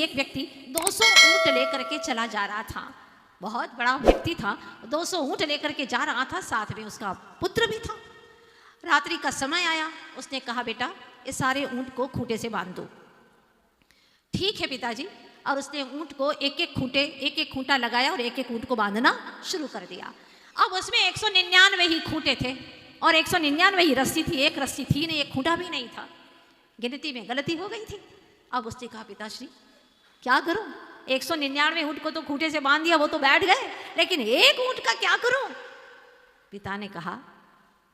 एक व्यक्ति 200 ऊंट लेकर के चला जा रहा था। बहुत बड़ा व्यक्ति था, 200 ऊंट लेकर के जा रहा था, साथ में उसका पुत्र भी था। रात्रि का समय आया, उसने कहा बेटा ये सारे ऊंट को खूंटे से बांध दो। ठीक है पिताजी। और उसने ऊंट को एक एक खूंटा लगाया और एक एक ऊंट को बांधना शुरू कर दिया। अब उसमें 199 ही खूंटे थे और 199 ही रस्सी थी, एक रस्सी थी नहीं, एक खूंटा भी नहीं था। गिनती में गलती हो गई थी। अब उसने कहा पिताश्री क्या करूं, 199 ऊंट को तो खूंटे से बांध दिया, वो तो बैठ गए, लेकिन एक ऊंट का क्या करूं। पिता ने कहा,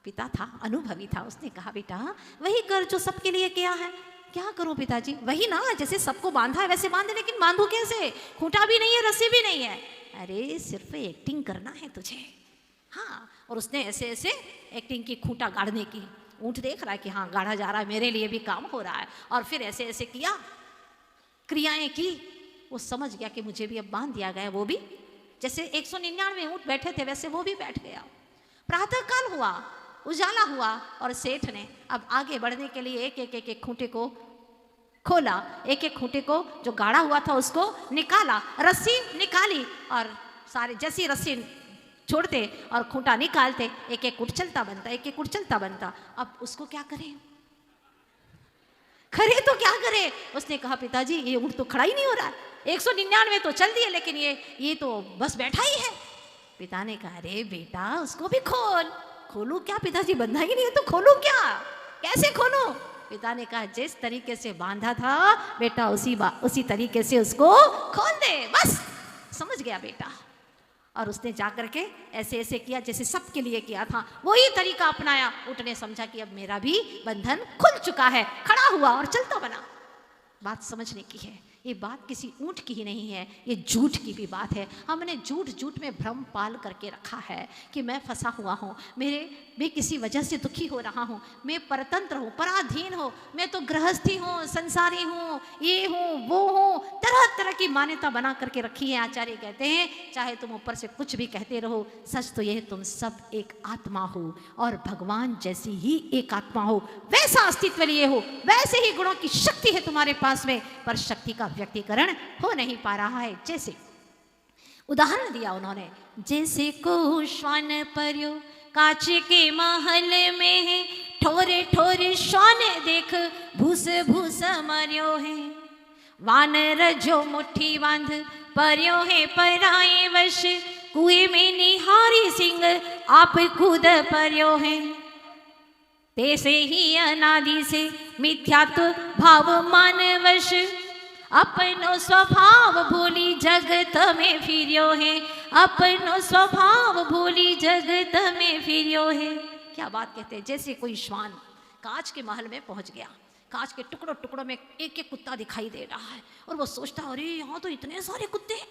पिता था अनुभवी था, उसने कहा बेटा वही कर जो सबके लिए किया है। क्या करूं पिताजी, वही ना जैसे सबको बांधा है वैसे बांधे, लेकिन बांधू कैसे, खूंटा भी नहीं है रस्सी भी नहीं है। अरे सिर्फ एक्टिंग करना है तुझे। हाँ, और उसने ऐसे ऐसे एक्टिंग की, खूंटा गाड़ने की। ऊंट देख रहा है कि हाँ गाढ़ा जा रहा है, मेरे लिए भी काम हो रहा है, और फिर ऐसे ऐसे किया, क्रियाएं की। वो समझ गया कि मुझे भी अब बांध दिया गया। वो भी जैसे 199 ऊंट बैठे थे वैसे वो भी बैठ गया। प्रातः काल हुआ, उजाला हुआ, और सेठ ने अब आगे बढ़ने के लिए एक खूंटे को खोला, एक एक खूंटे को जो गाढ़ा हुआ था उसको निकाला, रस्सी निकाली, और सारे जैसी रस्सी छोड़ते और खूंटा निकालते एक एक ऊंट चलता बनता, एक एक ऊंट चलता बनता। अब उसको क्या करें, करे तो क्या करे। उसने कहा पिताजी ये ऊंट तो खड़ा ही नहीं हो रहा है, 199 तो चल दिए, लेकिन ये तो बस बैठा ही है। पिता ने कहा अरे बेटा उसको भी खोल। खोलू क्या पिताजी, बंधा ही नहीं है तो खोलू क्या, कैसे खोलू। पिता ने कहा जिस तरीके से बांधा था बेटा उसी तरीके से उसको खोल दे, बस। समझ गया बेटा। और उसने जाकर के ऐसे ऐसे किया जैसे सबके लिए किया था, वही तरीका अपनाया। ऊंट ने समझा कि अब मेरा भी बंधन खुल चुका है, खड़ा हुआ और चलता बना। बात समझने की है, ये बात किसी ऊंट की ही नहीं है, ये झूठ की भी बात है। हमने झूठ में भ्रम पाल करके रखा है कि मैं फंसा हुआ हूँ, मैं किसी वजह से दुखी हो रहा हूँ, मैं परतंत्र हूँ, पराधीन हूँ, मैं तो गृहस्थी हूँ, संसारी हूँ, ये हूँ वो हूँ, तरह तरह की मान्यता बना करके रखी है। आचार्य कहते हैं चाहे तुम ऊपर से कुछ भी कहते रहो, सच तो यह तुम सब एक आत्मा हो और भगवान जैसी ही एक आत्मा हो, वैसा अस्तित्व लिए हो, वैसे ही गुणों की शक्ति है तुम्हारे पास में, पर शक्ति का व्यक्तिकरण हो नहीं पा रहा है। जैसे उदाहरण दिया उन्होंने, जैसे को श्वान पर्यो कांच के महल में है, ठोरे ठोरे श्वान देख भूस भूस मर्यो है, वानर जो मुट्ठी बांध पर्यो है पराए वश, कुएं में निहारी सिंह आप कूद पर्यो है, तैसे ही अनादि से मिथ्यात्व भाव मानवश, अपनो स्वभाव भूली जगत में फिरियो है, अपनो स्वभाव भूली जगत में फिरियो है। क्या बात कहते हैं। जैसे कोई श्वान कांच के महल में पहुंच गया, कांच के टुकड़ों टुकड़ों में एक एक कुत्ता दिखाई दे रहा है, और वो सोचता है अरे यहाँ तो इतने सारे कुत्ते हैं।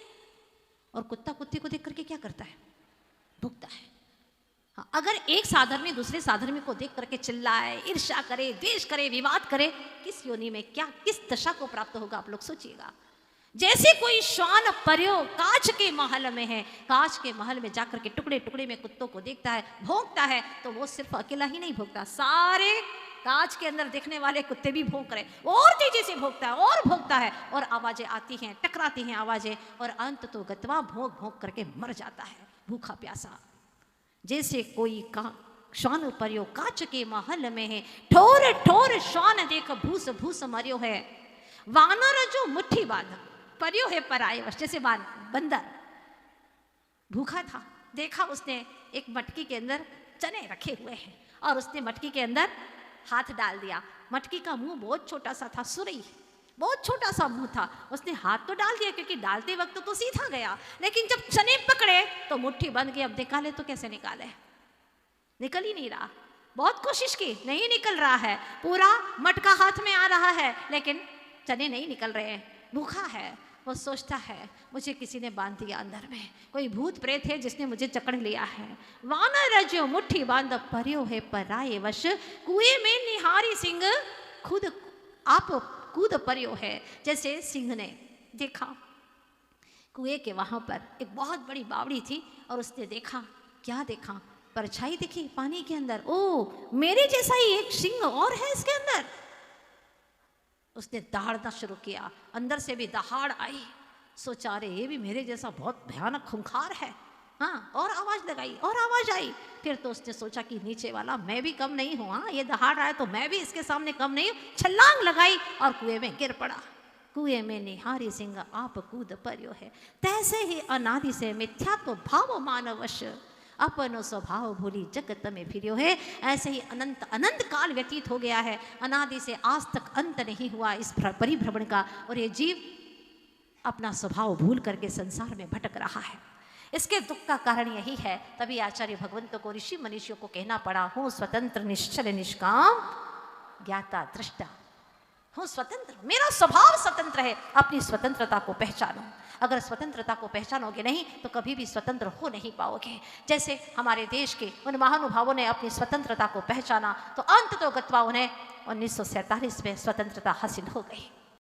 और कुत्ता कुत्ते को देख करके क्या करता है, भुगता है। हाँ, अगर एक साधर्मी दूसरे साधर्मी को देख करके चिल्लाए, ईर्ष्या करे, द्वेष करे, विवाद करे, किस योनि में क्या किस दशा को प्राप्त होगा आप लोग सोचिएगा। जैसे कोई श्वान पर्यो कांच के महल में है, कांच के महल में जाकर के टुकड़े टुकड़े में कुत्तों को देखता है, भौंकता है, तो वो सिर्फ अकेला ही नहीं भौंकता, सारे कांच के अंदर देखने वाले कुत्ते भी भौंक रहे, और तेजी से भौंकता है और भौंकता है, और आवाजें आती हैं, टकराती हैं आवाजें, और अंत तो गतवा भौंक भौंक करके मर जाता है भूखा प्यासा। जैसे कोई श्वान पर्यो कांच के महल में है, ठोर ठोर श्वान देख भूस भूस मर्यो है, वानर जो मुट्ठी बांध पर्यो है पराए वश। जैसे बंदर भूखा था, देखा उसने एक मटकी के अंदर चने रखे हुए हैं, और उसने मटकी के अंदर हाथ डाल दिया। मटकी का मुंह बहुत छोटा सा था, सुरई बहुत छोटा सा मुंह था, उसने हाथ तो डाल दिया क्योंकि डालते वक्त तो सीधा गया, लेकिन जब चने पकड़े तो मुट्ठी बंद गई। अब निकाले तो कैसे निकाले, निकल ही नहीं रहा, बहुत कोशिश की नहीं निकल रहा है, पूरा मटका हाथ में आ रहा है लेकिन चने नहीं निकल रहे हैं, भूखा है। वो सोचता है मुझे किसी ने बांध दिया, अंदर में कोई भूत प्रेत है जिसने मुझे जकड़ लिया है। वानर जो मुट्ठी बांध पर्यो है पराए वश, कुएं में निहारी सिंह खुद आप कूद पर्यो है। जैसे सिंह ने देखा कुएं के वहां पर एक बहुत बड़ी बावड़ी थी, और उसने देखा, क्या देखा, परछाई दिखी पानी के अंदर, ओ मेरे जैसा ही एक सिंह और है इसके अंदर। उसने दहाड़ना शुरू किया, अंदर से भी दहाड़ आई। सोचा अरे ये भी मेरे जैसा बहुत भयानक खूंखार है। हाँ, और आवाज लगाई और आवाज आई। फिर तो उसने सोचा कि नीचे वाला मैं भी कम नहीं हूँ, हाँ ये दहाड़ रहा है तो मैं भी इसके सामने कम नहीं हूँ। छलांग लगाई और कुएं में गिर पड़ा। कुएं में निहारी सिंह आप कूद पर्यो है, तैसे ही अनादि से मिथ्यात्व भाव मानवश अपनो स्वभाव भूली जगत में फिरियो है। ऐसे ही अनंत अनंत काल व्यतीत हो गया है, अनादि से आज तक अंत नहीं हुआ इस परिभ्रमण का, और ये जीव अपना स्वभाव भूल करके संसार में भटक रहा है। इसके दुख का कारण यही है। तभी आचार्य भगवंत को ऋषि मनीषियों को कहना पड़ा, हूँ स्वतंत्र निश्चल निष्काम ज्ञाता दृष्टा, हूँ स्वतंत्र, मेरा स्वभाव स्वतंत्र है, अपनी स्वतंत्रता को पहचानो। अगर स्वतंत्रता को पहचानोगे नहीं तो कभी भी स्वतंत्र हो नहीं पाओगे। जैसे हमारे देश के उन महानुभावों ने अपनी स्वतंत्रता को पहचाना तो अंत तो गत्वा उन्हें 1947 में स्वतंत्रता हासिल हो गई।